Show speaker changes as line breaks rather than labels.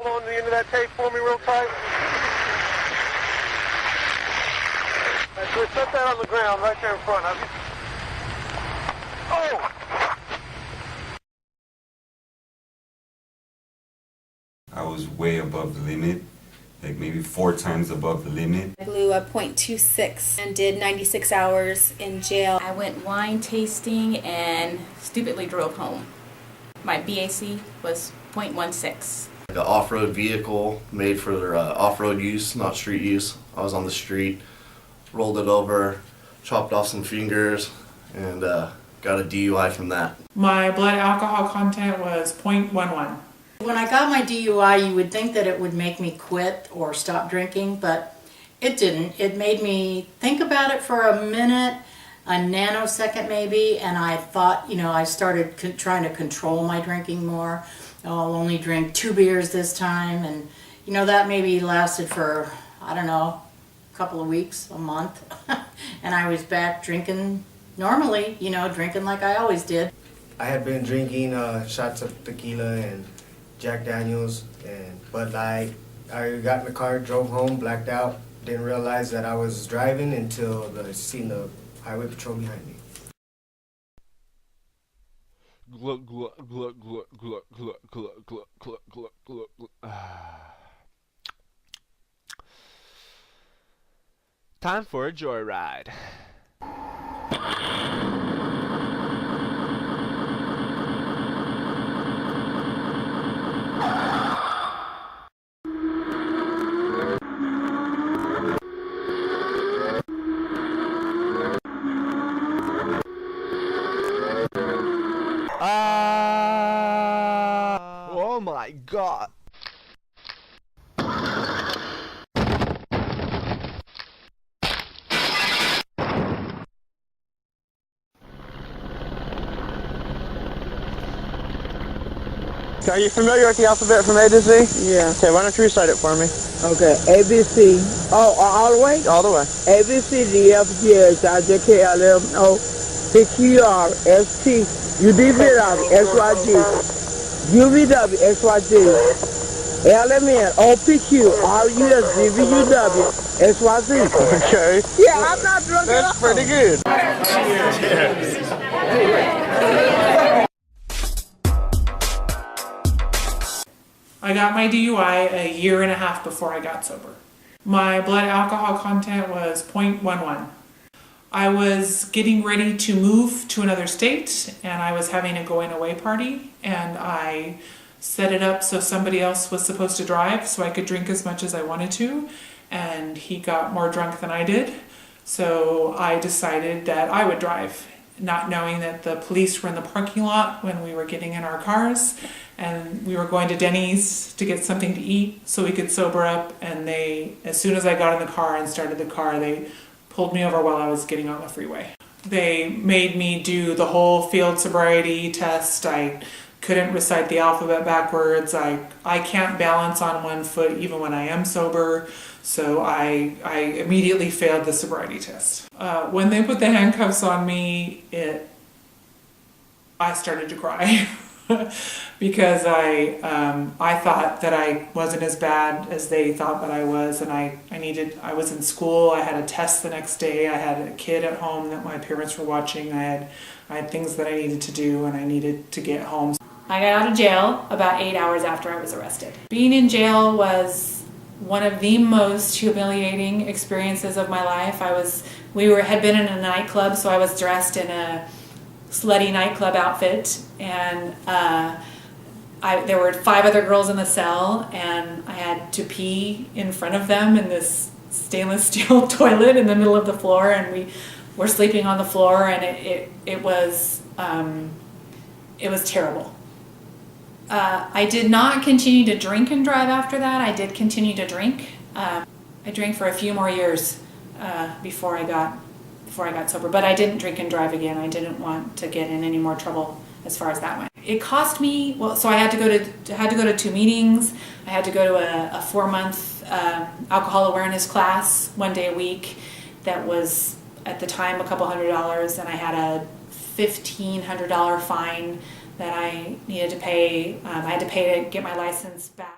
on the end of that tape for me real tight. Right, so set that on the ground right there in front of you. Oh!
I was way above the limit, like maybe 4 times above the limit.
I blew a .26 and did 96 hours in jail.
I went wine tasting and stupidly drove home. My BAC was .16.
An off-road vehicle made for off-road use, not street use. I was on the street, rolled it over, chopped off some fingers, and got a DUI from that.
My blood alcohol content was .11.
When I got my DUI, you would think that it would make me quit or stop drinking, but it didn't. It made me think about it for a minute, a nanosecond maybe, and I thought, I started trying to control my drinking more. I'll only drink 2 beers this time, and that maybe lasted for, I don't know, a couple of weeks, a month, and I was back drinking normally, drinking like I always did.
I had been drinking shots of tequila and Jack Daniels and Bud Light. I got in the car, drove home, blacked out, didn't realize that I was driving until I seen the highway patrol behind me.
Gluck, gluck, gluck, gluck, gluck, gluck, gluck, gluck, gluck, gluck, gluck, gluck. Time for a joyride. Oh my God.
Are you familiar with the alphabet from A to Z?
Yeah.
Okay, why don't you recite it for me?
Okay. A, B, C. Oh, all the way?
All the way.
A, B, C, D, F, G, H, I, J, K, L, M, O, P, Q, R, S, T, U, V, W, X, Y, G, U, V, W, X, Y, G, L, M, N, O, P, Q, R, U, S, G, V, U, W, X, Y, Z.
Okay.
Yeah, I'm not drunk at all.
That's pretty good.
I got my DUI a year and a half before I got sober. My blood alcohol content was .11. I was getting ready to move to another state and I was having a going away party, and I set it up so somebody else was supposed to drive so I could drink as much as I wanted to, and he got more drunk than I did. So I decided that I would drive, not knowing that the police were in the parking lot when we were getting in our cars, and we were going to Denny's to get something to eat so we could sober up, and as soon as I got in the car and started the car, they pulled me over while I was getting on the freeway. They made me do the whole field sobriety test. I couldn't recite the alphabet backwards. I can't balance on one foot even when I am sober, so I immediately failed the sobriety test. When they put the handcuffs on me, I started to cry because I thought that I wasn't as bad as they thought that I was, and I was in school. I had a test the next day. I had a kid at home that my parents were watching. I had things that I needed to do, and I needed to get home.
I got out of jail about 8 hours after I was arrested. Being in jail was one of the most humiliating experiences of my life. We had been in a nightclub, so I was dressed in a slutty nightclub outfit, and there were 5 other girls in the cell, and I had to pee in front of them in this stainless steel toilet in the middle of the floor, and we were sleeping on the floor, and it was terrible. I did not continue to drink and drive after that. I did continue to drink. I drank for a few more years before I got sober, but I didn't drink and drive again. I didn't want to get in any more trouble as far as that went. It cost me, so I had to go to 2 meetings. I had to go to a 4-month alcohol awareness class 1 day a week. That was at the time a couple $100, and I had a $1,500 fine that I needed to pay. I had to pay to get my license back.